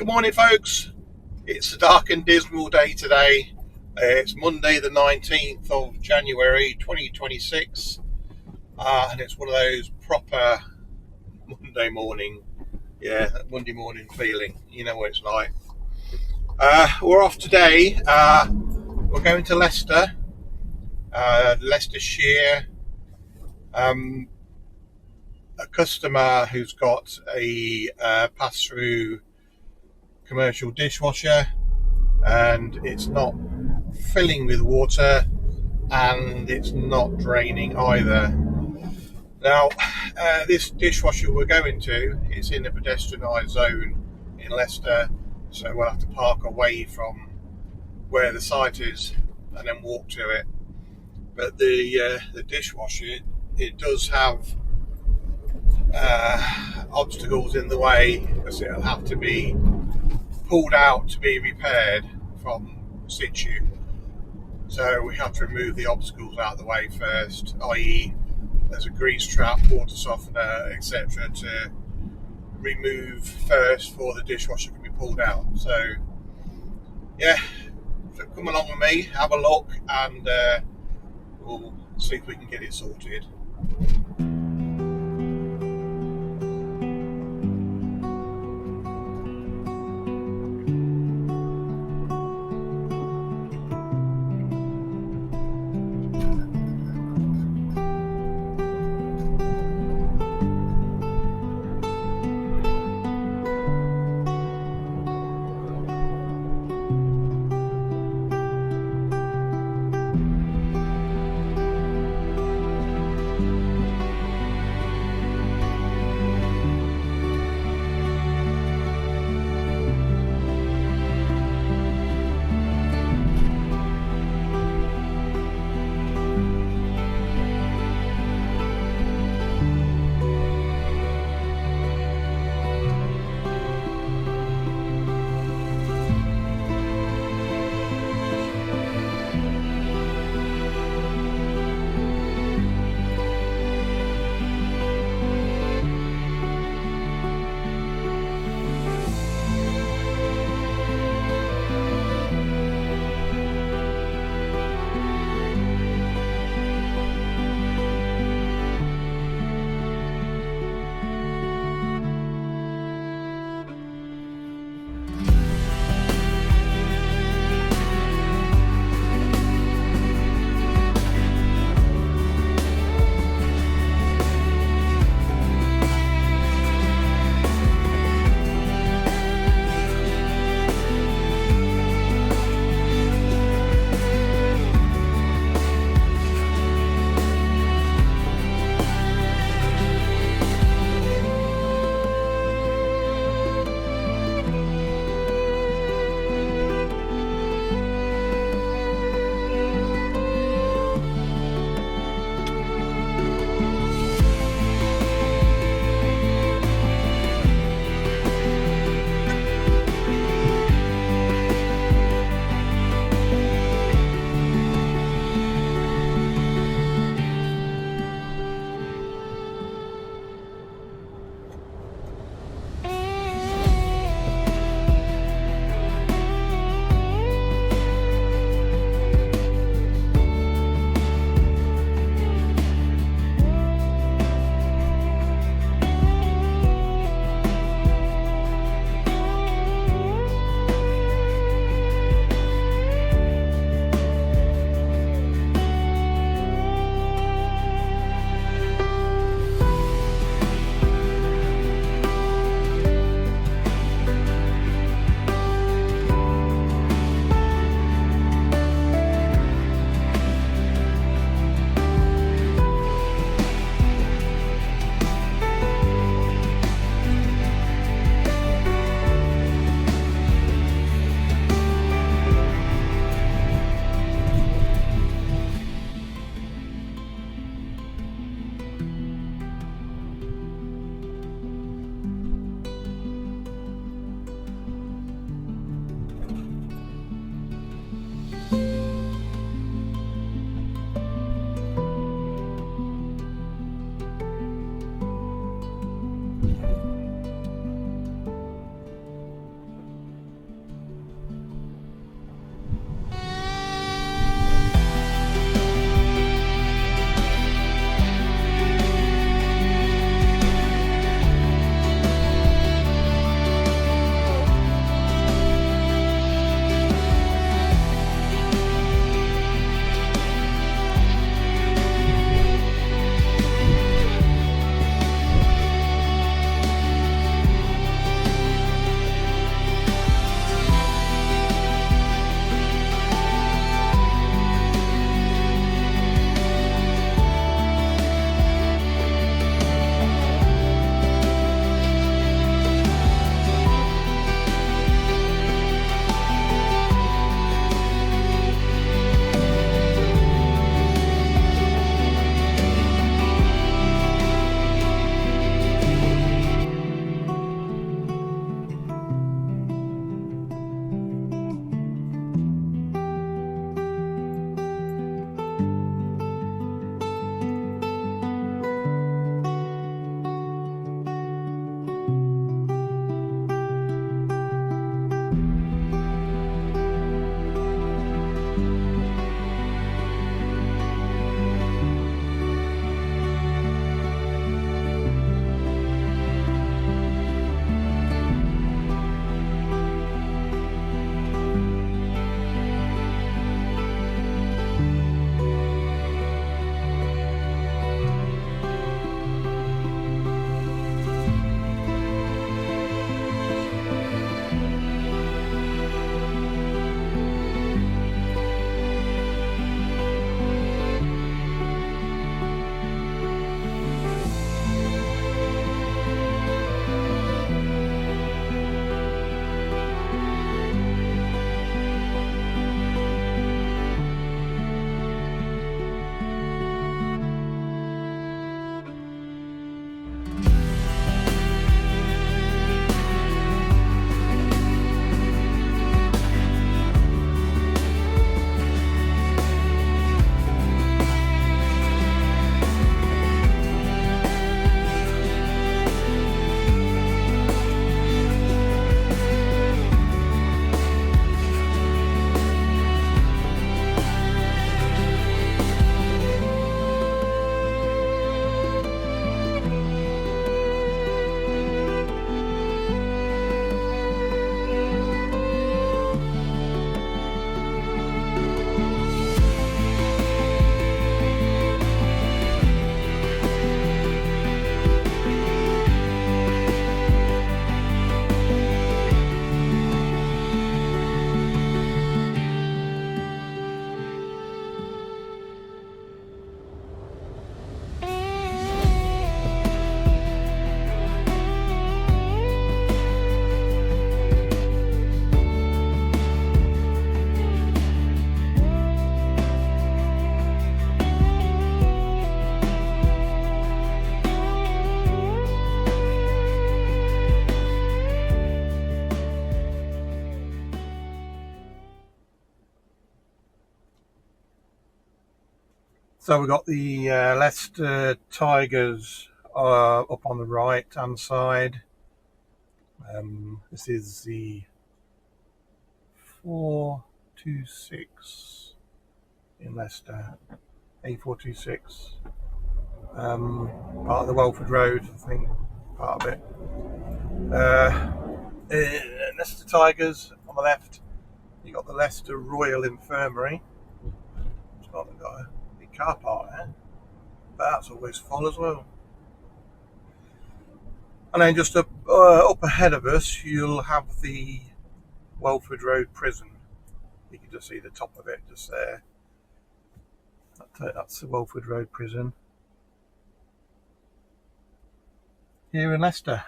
Good morning, folks. It's a dark and dismal day today. It's Monday, the 19th of January 2026, and it's one of those proper Monday morning, Monday morning feeling. You know what it's like. We're off today. We're going to Leicester, Leicestershire. A customer who's got a pass-through commercial dishwasher, and it's not filling with water and it's not draining either. Now, this dishwasher we're going to is in a pedestrianised zone in Leicester, so we'll have to park away from where the site is and then walk to it. But the dishwasher, it does have obstacles in the way, because it'll have to be pulled out to be repaired from situ. So we have to remove the obstacles out of the way first, i.e. there's a grease trap, water softener, etc. to remove first before the dishwasher can be pulled out. So come along with me, have a look, and we'll see if we can get it sorted. So we've got the Leicester Tigers up on the right hand side. This is the 426 in Leicester, A426. Part of the Welford Road, I think, part of it. Leicester Tigers on the left. You got the Leicester Royal Infirmary. It's got a big car park there, but that's always full as well. And then just up ahead of us, you'll have the Welford Road Prison. You can just see the top of it just there. That's the Welford Road Prison here in Leicester.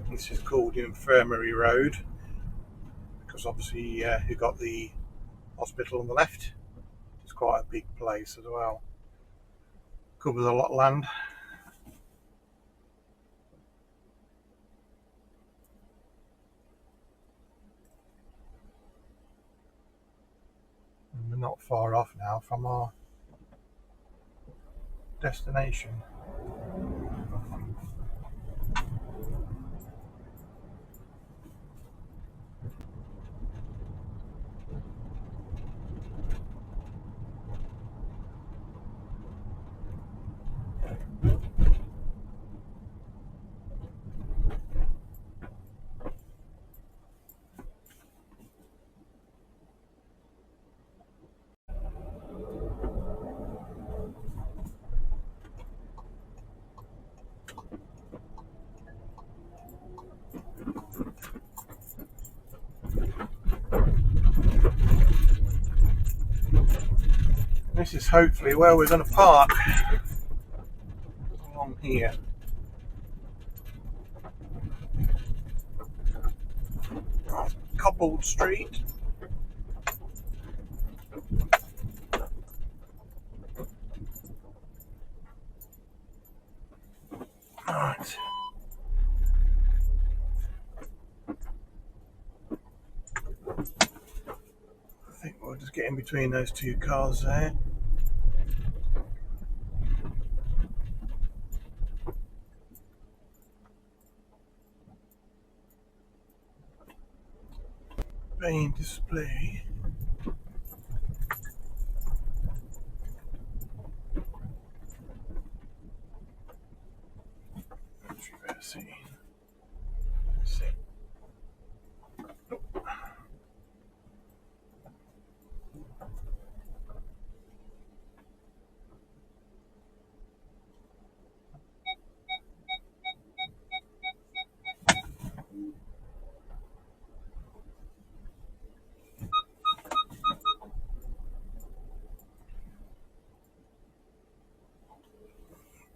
This is called Infirmary Road because obviously you've got the hospital on the left. It's quite a big place as well. Covers a lot of land. And we're not far off now from our destination. This is hopefully where we're going to park, along here. Cobbled street. Right. I think we'll just get in between those two cars there. Main display.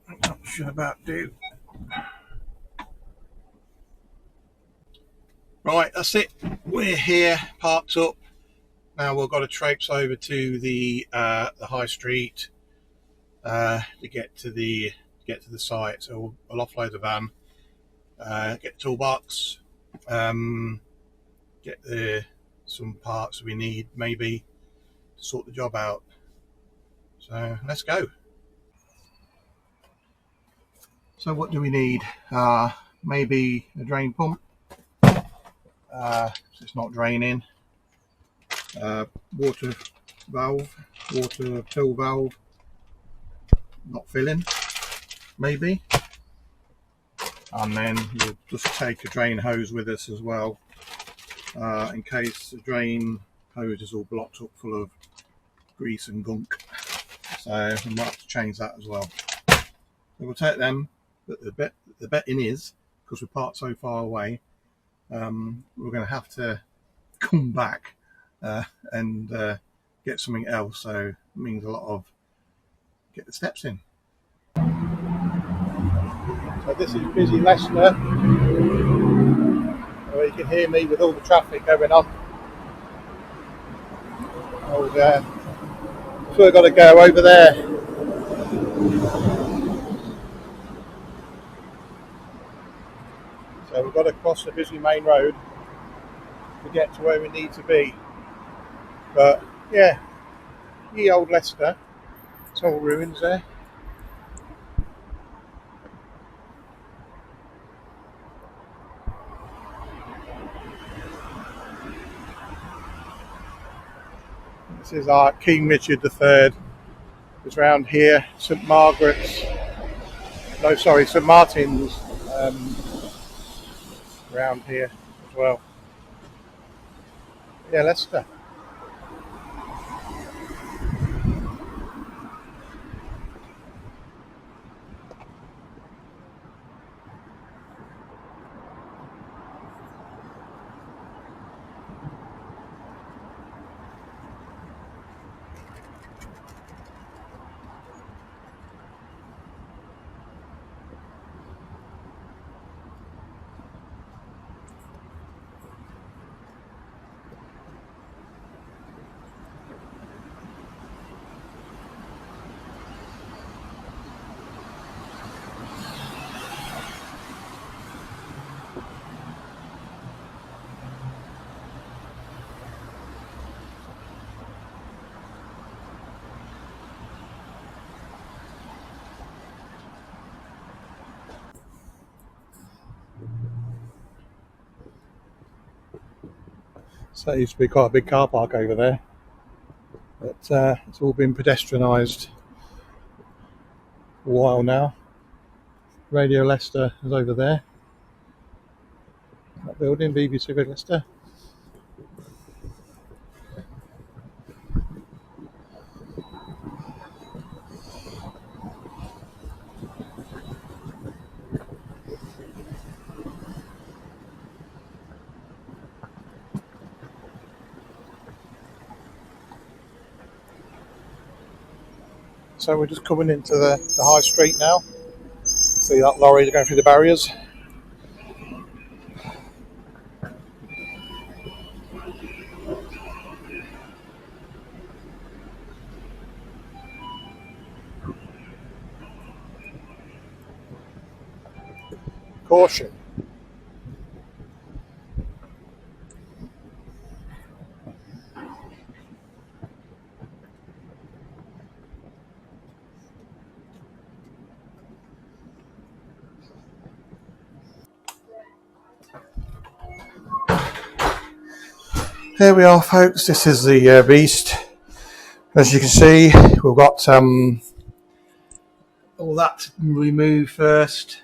That should about do. Right, that's it. We're here, parked up. Now we've got to traipse over to the high street to get to the site. So we'll offload the van, get the toolbox, get some parts we need maybe to sort the job out. So let's go. So what do we need? Maybe a drain pump. So it's not draining. Water valve, water fill valve, not filling, maybe. And then we'll just take a drain hose with us as well, in case the drain hose is all blocked up full of grease and gunk. So we might have to change that as well. So we'll take them, but the betting is, because we're parked so far away, we're going to have to come back and get something else. So it means a lot of get the steps in. So this is busy Leicester. You can hear me with all the traffic going on. So we've got to go over there. So we've got to cross the busy main road to get to where we need to be. But yeah, ye old Leicester. It's all ruins there. This is our King Richard III. It's around here, St Martin's around here as well. Yeah, Leicester. So it used to be quite a big car park over there, but it's all been pedestrianised for a while now. Radio Leicester is over there. That building, BBC Radio Leicester. So we're just coming into the high street now. See that lorry going through the barriers. Caution. Here we are, folks. This is the beast. As you can see, we've got all that removed first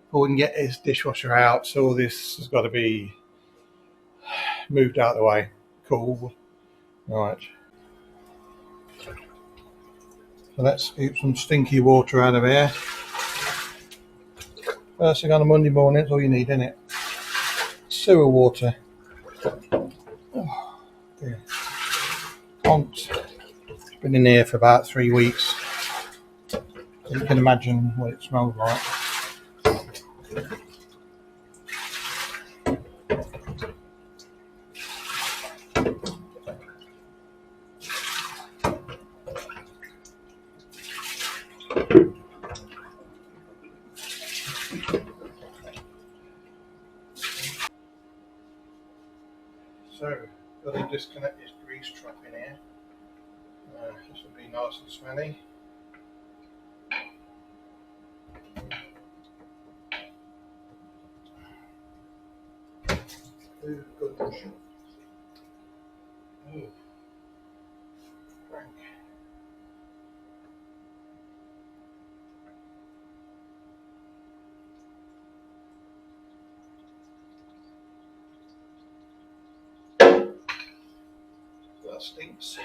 before we can get this dishwasher out. So all this has got to be moved out of the way. Cool. Right. So let's keep some stinky water out of here. First thing on a Monday morning, that's all you need, isn't it? Sewer water. Oh, dear. It's been in here for about 3 weeks. You can imagine what it smells like. So, got to disconnect this grease trap in here. This will be nice and smelly. Ooh, goodness. Ooh. Frank. That stinks.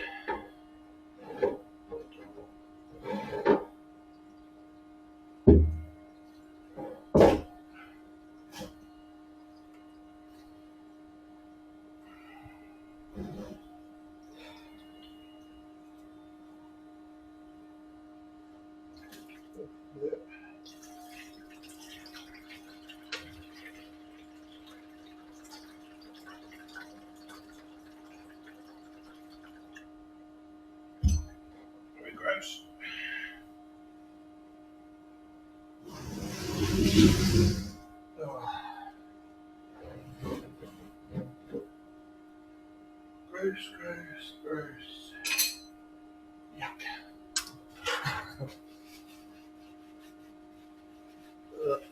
Very gross. Oh. Gross, gross, gross. Yuck. Right.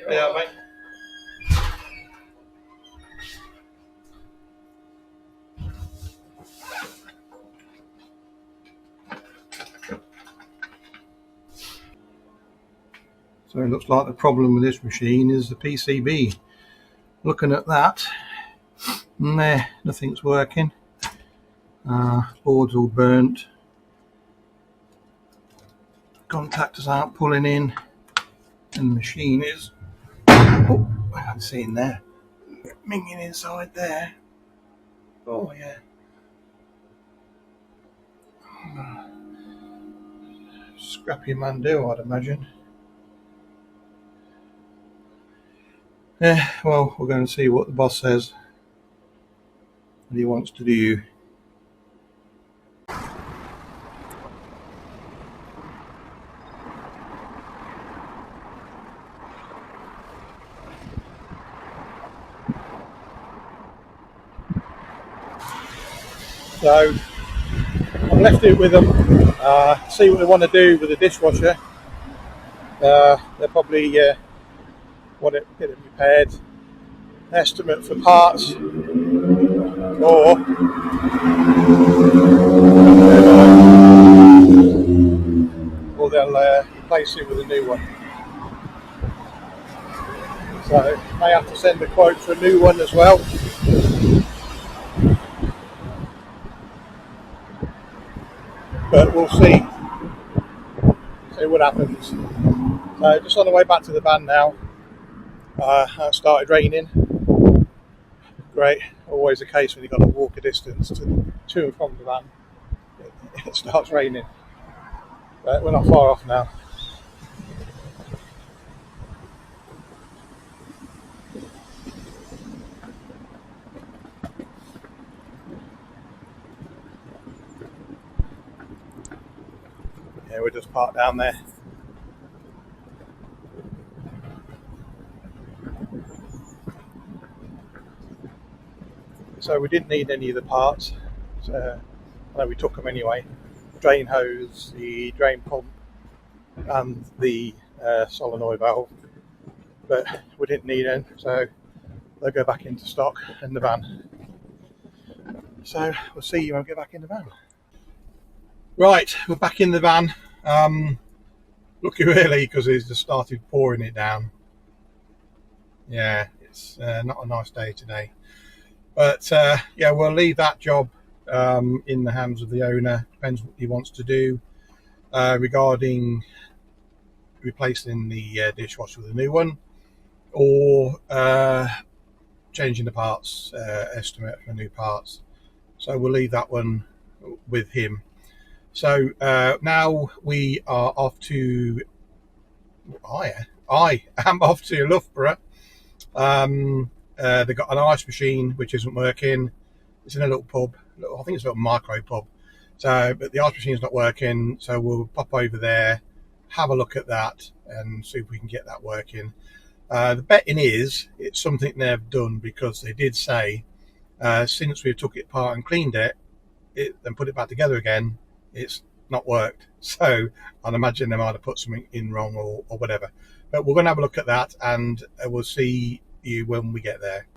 Yeah, mate. So it looks like the problem with this machine is the PCB. Looking at that, nah, nothing's working. Board's all burnt. Contactors aren't pulling in, and the machine is. Oh, I can see in there, minging inside there. Oh yeah. Scrappy man do, I'd imagine. Yeah, well, we're going to see what the boss says, what he wants to do. So I've left it with them, see what they want to do with the dishwasher. They'll probably want it get it repaired. Estimate for parts, or they'll replace it with a new one. So may have to send a quote for a new one as well. But we'll see what happens. So just on the way back to the van now. It started raining. Great, always the case when you've got to walk a distance to and from the van. It starts raining. But we're not far off now. Yeah, we're just parked down there. So we didn't need any of the parts. So, I know we took them anyway. Drain hose, the drain pump, and the solenoid valve. But we didn't need them, so they'll go back into stock in the van. So we'll see you when we get back in the van. Right, we're back in the van. Lucky really, because it's just started pouring it down. Yeah, it's not a nice day today. But yeah, we'll leave that job in the hands of the owner. Depends what he wants to do regarding replacing the dishwasher with a new one, or changing the parts, estimate for new parts. So we'll leave that one with him. So now we are off to. I am off to Loughborough. They've got an ice machine which isn't working. It's in a little pub. I think it's a little micro pub. So, but the ice machine's not working. So we'll pop over there, have a look at that, and see if we can get that working. The betting is it's something they've done, because they did say since we took it apart and cleaned it and put it back together again, it's not worked. So I'd imagine they might have put something in wrong or whatever. But we're going to have a look at that, and we'll see you when we get there.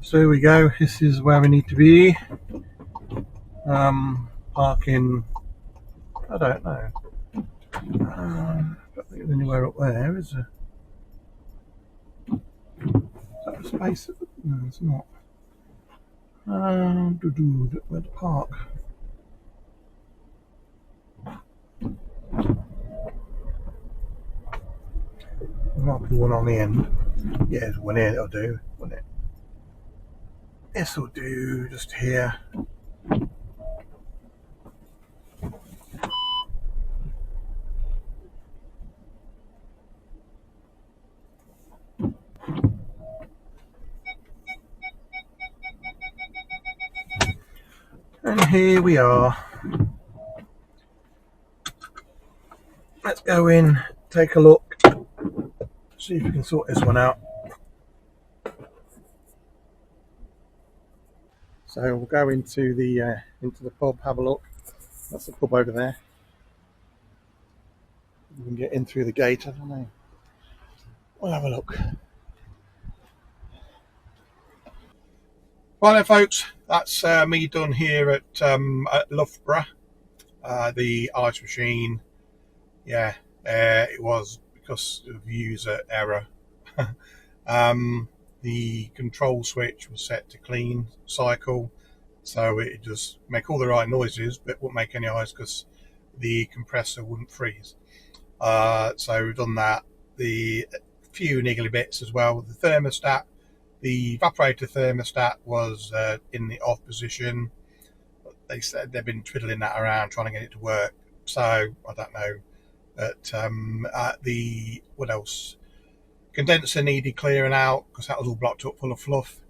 So here we go, this is where we need to be. Parking, I don't know. Don't think there's anywhere up there, is there? Is that a space? No, it's not. Where to park? There might be one on the end. Yeah, there's one here that'll do, won't it? This will do, just here. And here we are. Let's go in, take a look, see if we can sort this one out. So we'll go into the pub, have a look. That's the pub over there. We can get in through the gate, I don't know. We'll have a look. Right then, folks, that's me done here at Loughborough. The ice machine, yeah, it was because of user error. The control switch was set to clean cycle, so it just make all the right noises but wouldn't make any ice because the compressor wouldn't freeze. So we've done that. The few niggly bits as well. The thermostat, the evaporator thermostat was in the off position. They said they've been twiddling that around trying to get it to work, so I don't know. But what else? Condenser needed clearing out because that was all blocked up full of fluff.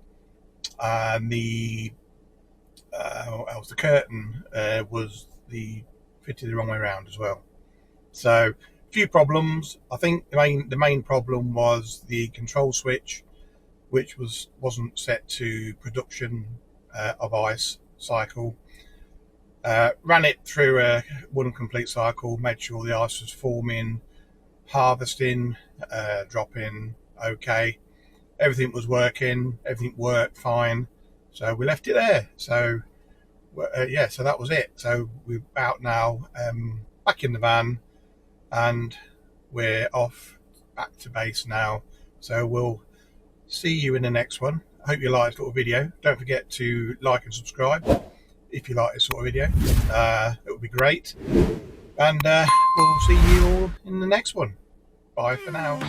And what else? The curtain was fitted the wrong way around as well. So a few problems. I think the main problem was the control switch, which wasn't set to production of ice cycle. Ran it through a one complete cycle, made sure the ice was forming, harvesting, dropping okay. Everything was working, everything worked fine. So we left it there. So yeah, so that was it. So we're out now, back in the van, and we're off back to base now. So we'll see you in the next one. I hope you liked this little video. Don't forget to like and subscribe if you like this sort of video. It would be great. And we'll see you all in the next one. Bye for now.